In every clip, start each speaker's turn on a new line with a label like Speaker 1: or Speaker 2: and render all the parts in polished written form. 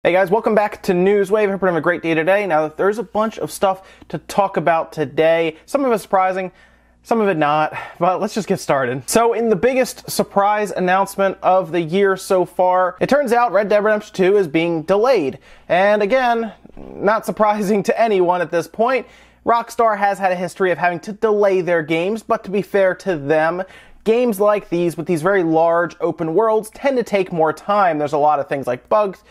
Speaker 1: Hey guys, welcome back to Newswave. Hope you're having a great day today. Now, there's a bunch of stuff to talk about today. Some of it surprising, some of it not, but let's just get started. So, in the biggest surprise announcement of the year so far, it turns out Red Dead Redemption 2 is being delayed. And again, not surprising to anyone at this point. Rockstar has had a history of having to delay their games, but to be fair to them, games like these, with these very large open worlds, tend to take more time. There's a lot of things like bugs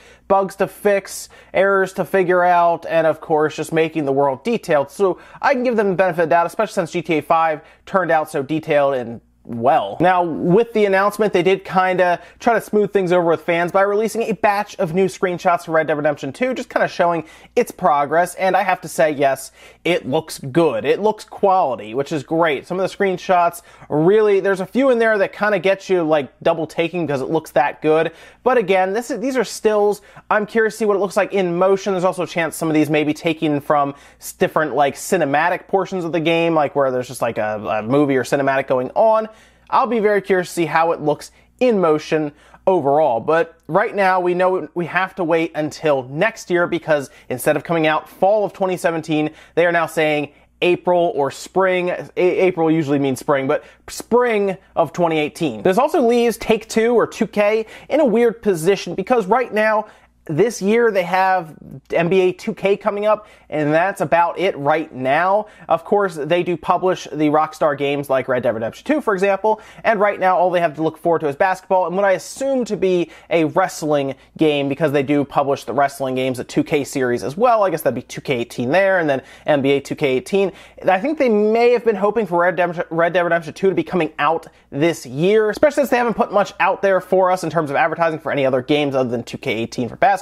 Speaker 1: to fix, errors to figure out, and of course, just making the world detailed. So I can give them the benefit of the doubt, especially since GTA 5 turned out so detailed and well. Now, with the announcement, they did kind of try to smooth things over with fans by releasing a batch of new screenshots for Red Dead Redemption 2, just kind of showing its progress, and I have to say, yes, it looks good. It looks quality, which is great. Some of the screenshots really, there's a few in there that kind of get you like double taking because it looks that good, but again, these are stills. I'm curious to see what it looks like in motion. There's also a chance some of these may be taken from different like cinematic portions of the game, like where there's just like a movie or cinematic going on. I'll be very curious to see how it looks in motion overall. But right now, we know we have to wait until next year because instead of coming out fall of 2017, they are now saying April or spring. April usually means spring, but spring of 2018. This also leaves Take-Two or 2K in a weird position because right now, this year they have NBA 2K coming up, and that's about it right now. Of course, they do publish the Rockstar games like Red Dead Redemption 2, for example, and right now all they have to look forward to is basketball, and what I assume to be a wrestling game, because they do publish the wrestling games, the 2K series as well. I guess that'd be 2K18 there, and then NBA 2K18. I think they may have been hoping for Red Dead Redemption 2 to be coming out this year, especially since they haven't put much out there for us in terms of advertising for any other games other than 2K18 for basketball.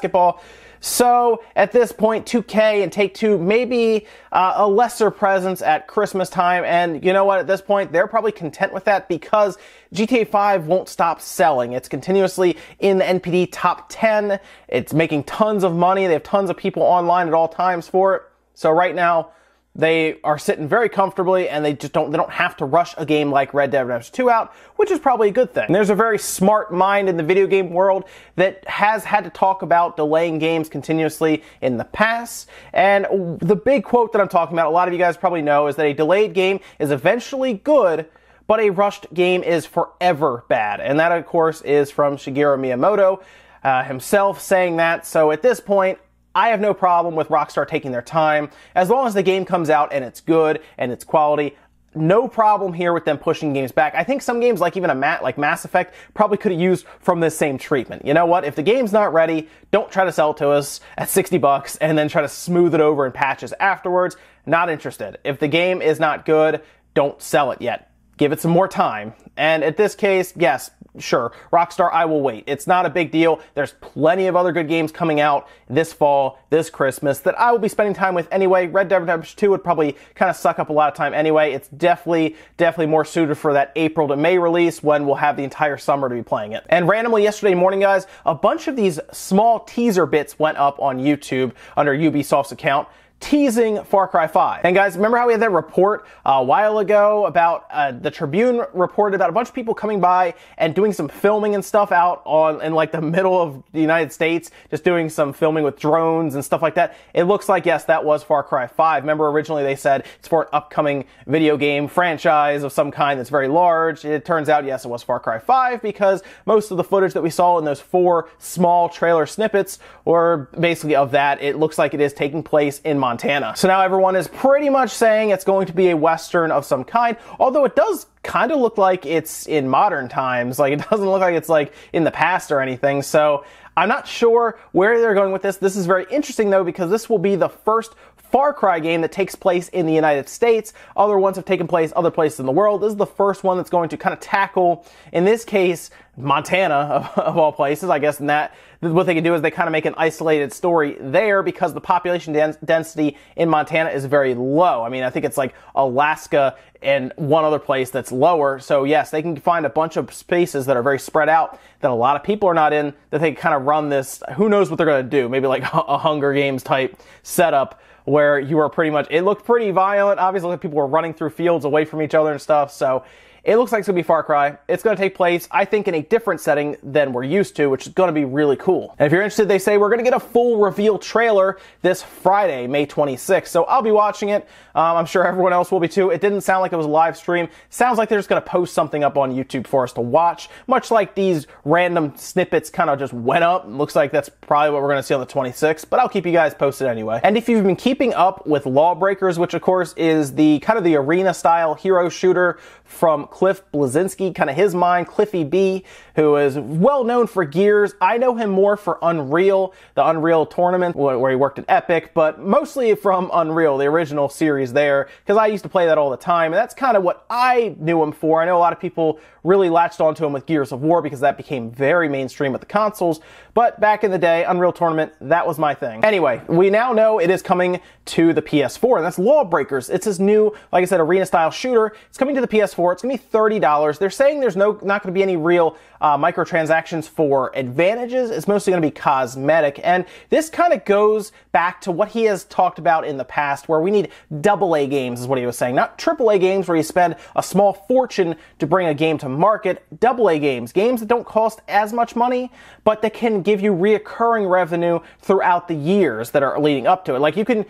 Speaker 1: So at this point, 2K and Take-Two maybe a lesser presence at Christmas time, and you know what, at this point they're probably content with that because GTA 5 won't stop selling. It's continuously in the NPD top 10. It's making tons of money. They have tons of people online at all times for it. So right now they are sitting very comfortably, and they don't have to rush a game like Red Dead Redemption 2 out, which is probably a good thing. And there's a very smart mind in the video game world that has had to talk about delaying games continuously in the past. And the big quote that I'm talking about, a lot of you guys probably know, is that a delayed game is eventually good, but a rushed game is forever bad. And that, of course, is from Shigeru Miyamoto himself saying that. So at this point, I have no problem with Rockstar taking their time. As long as the game comes out and it's good and it's quality, no problem here with them pushing games back. I think some games, like even like Mass Effect, probably could have used from this same treatment. You know what? If the game's not ready, don't try to sell it to us at $60 and then try to smooth it over in patches afterwards. Not interested. If the game is not good, don't sell it yet. Give it some more time. And at this case, yes, sure, Rockstar, I will wait. It's not a big deal. There's plenty of other good games coming out this fall, this Christmas, that I will be spending time with anyway. Red Dead Redemption 2 would probably kind of suck up a lot of time anyway. It's definitely more suited for that April to May release when we'll have the entire summer to be playing it. And randomly yesterday morning, guys, a bunch of these small teaser bits went up on YouTube under Ubisoft's account, teasing Far Cry 5. And guys, remember how we had that report a while ago about the Tribune reported about a bunch of people coming by and doing some filming and stuff out in like the middle of the United States, just doing some filming with drones and stuff like that. It looks like, yes, that was Far Cry 5. Remember originally they said it's for an upcoming video game franchise of some kind that's very large. It turns out, yes, it was Far Cry 5 because most of the footage that we saw in those 4 small trailer snippets were basically of that. It looks like it is taking place in Montana. So now everyone is pretty much saying it's going to be a Western of some kind, although it does kind of look like it's in modern times. Like, it doesn't look like it's like in the past or anything. So I'm not sure where they're going with this. This is very interesting though, because this will be the first Far Cry game that takes place in the United States. Other ones have taken place other places in the world. This is the first one that's going to kind of tackle, in this case, Montana of all places, I guess. And that what they can do is they kind of make an isolated story there because the population density in Montana is very low. I mean, I think it's like Alaska and one other place that's lower. So yes, they can find a bunch of spaces that are very spread out that a lot of people are not in, that they can kind of run this, who knows what they're going to do, maybe like a Hunger Games type setup where you are pretty much, it looked pretty violent. Obviously people were running through fields away from each other and stuff. So It looks like it's going to be Far Cry. It's going to take place, I think, in a different setting than we're used to, which is going to be really cool. And if you're interested, they say we're going to get a full reveal trailer this Friday, May 26th. So I'll be watching it. I'm sure everyone else will be too. It didn't sound like it was a live stream. Sounds like they're just going to post something up on YouTube for us to watch, much like these random snippets kind of just went up. Looks like that's probably what we're going to see on the 26th, but I'll keep you guys posted anyway. And if you've been keeping up with Lawbreakers, which of course is the kind of the arena style hero shooter from Cliff Bleszinski, kind of his mind, Cliffy B, who is well known for Gears. I know him more for Unreal, the Unreal tournament where he worked at Epic, but mostly from Unreal, the original series there, because I used to play that all the time, and that's kind of what I knew him for. I know a lot of people really latched onto him with Gears of War because that became very mainstream with the consoles, but back in the day, Unreal Tournament, that was my thing. Anyway, we now know it is coming to the PS4, and that's Lawbreakers. It's his new, like I said, arena-style shooter. It's coming to the PS4. It's going to be $30. They're saying there's not going to be any real microtransactions for advantages. It's mostly going to be cosmetic, and this kind of goes back to what he has talked about in the past, where we need AA games, is what he was saying. Not AAA games where you spend a small fortune to bring a game to market. AA games, games that don't cost as much money, but that can give you reoccurring revenue throughout the years that are leading up to it. Like you can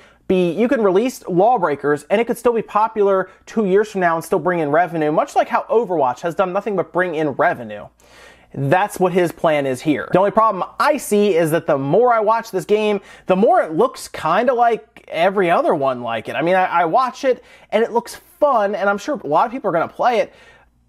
Speaker 1: release Lawbreakers and it could still be popular 2 years from now and still bring in revenue, much like how Overwatch has done nothing but bring in revenue. That's what his plan is here. The only problem I see is that the more I watch this game, the more it looks kind of like every other one like it. I mean, I watch it and it looks fun, and I'm sure a lot of people are going to play it,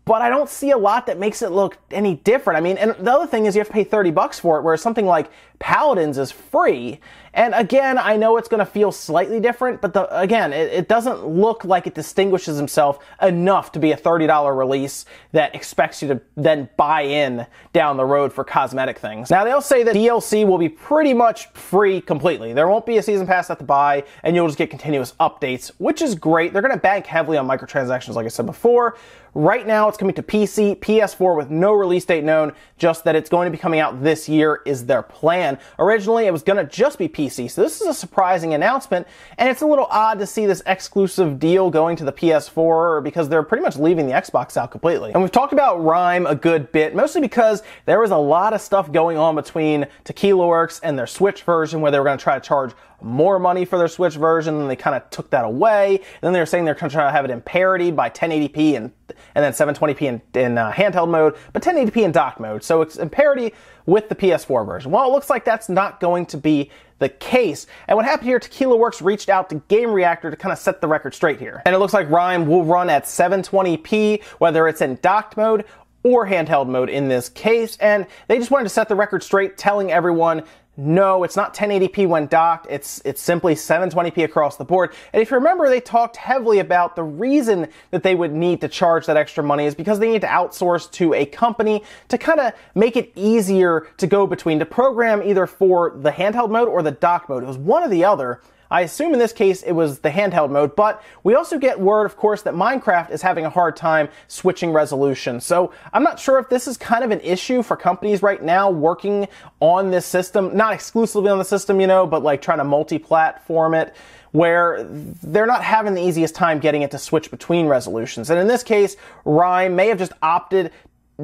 Speaker 1: but I don't see a lot that makes it look any different. I mean, and the other thing is you have to pay $30 for it, whereas something like Paladins is free. And again, I know it's going to feel slightly different, but again, it doesn't look like it distinguishes himself enough to be a $30 release that expects you to then buy in down the road for cosmetic things. Now, they'll say that DLC will be pretty much free completely. There won't be a season pass at the buy, and you'll just get continuous updates, which is great. They're going to bank heavily on microtransactions, like I said before. Right now, it's coming to PC, PS4 with no release date known, just that it's going to be coming out this year is their plan. Originally, it was going to just be PC, so this is a surprising announcement, and it's a little odd to see this exclusive deal going to the PS4 because they're pretty much leaving the Xbox out completely. And we've talked about Rime a good bit, mostly because there was a lot of stuff going on between Tequila Works and their Switch version where they were going to try to charge more money for their Switch version, and they kind of took that away. And then they were saying they're going to try to have it in parity by 1080p and then 720p in handheld mode, but 1080p in dock mode. So it's in parity with the PS4 version. Well, it looks like that's not going to be the case. And what happened here, Tequila Works reached out to Game Reactor to kind of set the record straight here. And it looks like Rime will run at 720p, whether it's in docked mode or handheld mode in this case. And they just wanted to set the record straight, telling everyone, no, it's not 1080p when docked, it's simply 720p across the board. And if you remember, they talked heavily about the reason that they would need to charge that extra money is because they need to outsource to a company to kind of make it easier to go between, to program either for the handheld mode or the dock mode. It was one or the other. I assume in this case it was the handheld mode, but we also get word, of course, that Minecraft is having a hard time switching resolution. So I'm not sure if this is kind of an issue for companies right now working on this system, not exclusively on the system, you know, but like trying to multi-platform it, where they're not having the easiest time getting it to switch between resolutions. And in this case, Rime may have just opted,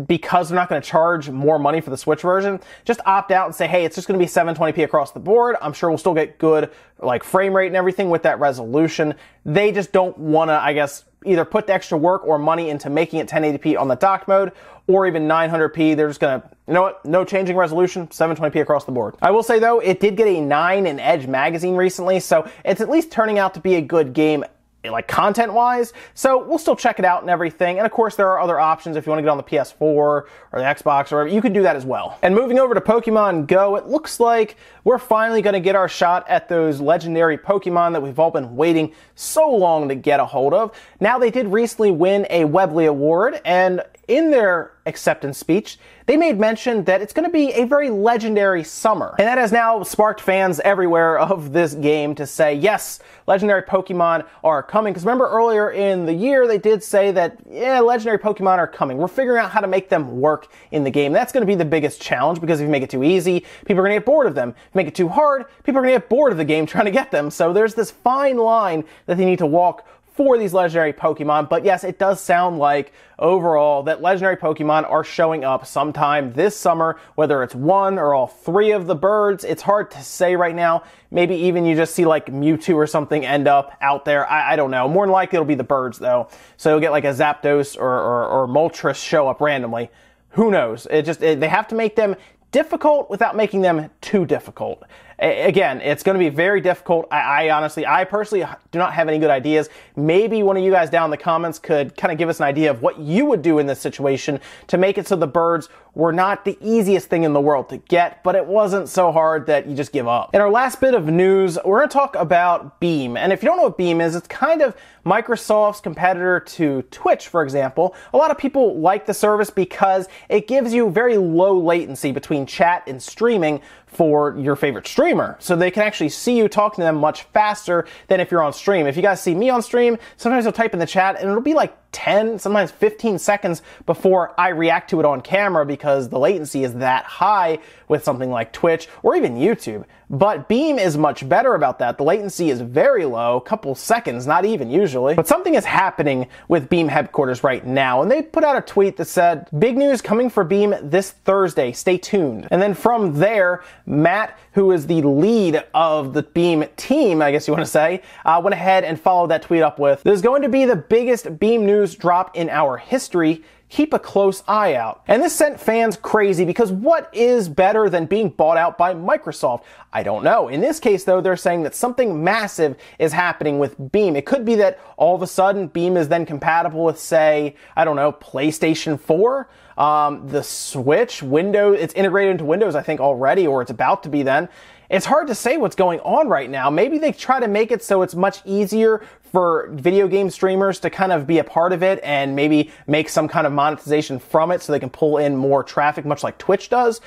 Speaker 1: because they're not going to charge more money for the Switch version, just opt out and say, hey, it's just going to be 720p across the board. I'm sure we'll still get good like frame rate and everything with that resolution. They just don't want to, I guess, either put the extra work or money into making it 1080p on the dock mode or even 900p. They're just going to, you know what, no changing resolution, 720p across the board. I will say though, it did get a 9 in Edge magazine recently, so it's at least turning out to be a good game, like content-wise, so we'll still check it out and everything. And of course, there are other options if you want to get on the PS4 or the Xbox or whatever, you can do that as well. And moving over to Pokemon Go, it looks like we're finally going to get our shot at those legendary Pokemon that we've all been waiting so long to get a hold of. Now, they did recently win a Webley Award, and in their acceptance speech, they made mention that it's going to be a very legendary summer. And that has now sparked fans everywhere of this game to say, yes, legendary Pokemon are coming. Because remember earlier in the year, they did say that, yeah, legendary Pokemon are coming. We're figuring out how to make them work in the game. That's going to be the biggest challenge, because if you make it too easy, people are going to get bored of them. If you make it too hard, people are going to get bored of the game trying to get them. So there's this fine line that they need to walk for these legendary Pokemon. But yes, it does sound like overall that legendary Pokemon are showing up sometime this summer, whether it's one or all three of the birds. It's hard to say right now. Maybe even you just see like Mewtwo or something end up out there. I don't know. More than likely it'll be the birds though. So you'll get like a Zapdos or Moltres show up randomly. Who knows? They have to make them difficult without making them too difficult. Again, it's going to be very difficult. I personally do not have any good ideas. Maybe one of you guys down in the comments could kind of give us an idea of what you would do in this situation to make it so the birds were not the easiest thing in the world to get, but it wasn't so hard that you just give up. In our last bit of news, we're going to talk about Beam. And if you don't know what Beam is, it's kind of Microsoft's competitor to Twitch, for example. A lot of people like the service because it gives you very low latency between chat and streaming for your favorite streamer. So they can actually see you talking to them much faster than if you're on stream. If you guys see me on stream, sometimes I'll type in the chat and it'll be like 10, sometimes 15 seconds before I react to it on camera because the latency is that high with something like Twitch or even YouTube. But Beam is much better about that. The latency is very low, a couple seconds, not even usually. But something is happening with Beam headquarters right now, and they put out a tweet that said, "Big news coming for Beam this Thursday, stay tuned." And then from there, Matt, who is the lead of the Beam team, I guess you want to say, went ahead and followed that tweet up with, "This is going to be the biggest Beam news drop in our history. Keep a close eye out." And this sent fans crazy because what is better than being bought out by Microsoft? I don't know. In this case, though, they're saying that something massive is happening with Beam. It could be that all of a sudden Beam is then compatible with, say, I don't know, PlayStation 4, the Switch, Windows. It's integrated into Windows, I think, already, or it's about to be then. It's hard to say what's going on right now. Maybe they try to make it so it's much easier for video game streamers to kind of be a part of it and maybe make some kind of monetization from it so they can pull in more traffic, much like Twitch does.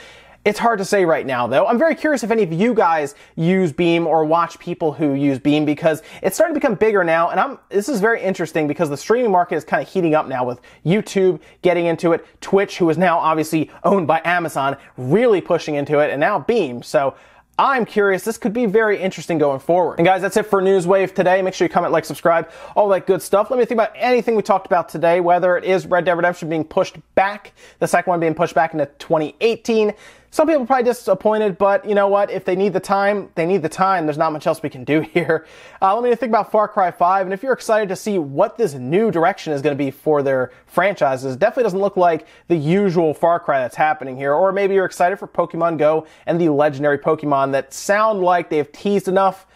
Speaker 1: It's hard to say right now, though. I'm very curious if any of you guys use Beam or watch people who use Beam because it's starting to become bigger now. And this is very interesting because the streaming market is kind of heating up now with YouTube getting into it, Twitch, who is now obviously owned by Amazon, really pushing into it, and now Beam. So I'm curious. This could be very interesting going forward. And guys, that's it for Newswave today. Make sure you comment, like, subscribe, all that good stuff. Let me think about anything we talked about today, whether it is Red Dead Redemption being pushed back, the second one being pushed back into 2018. Some people are probably disappointed, but you know what? If they need the time, they need the time. There's not much else we can do here. Let me think about Far Cry 5, and if you're excited to see what this new direction is going to be for their franchises, it definitely doesn't look like the usual Far Cry that's happening here. Or maybe you're excited for Pokemon Go and the legendary Pokemon that sound like they've teased enough.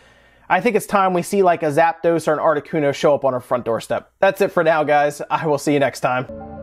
Speaker 1: I think it's time we see like a Zapdos or an Articuno show up on our front doorstep. That's it for now, guys. I will see you next time.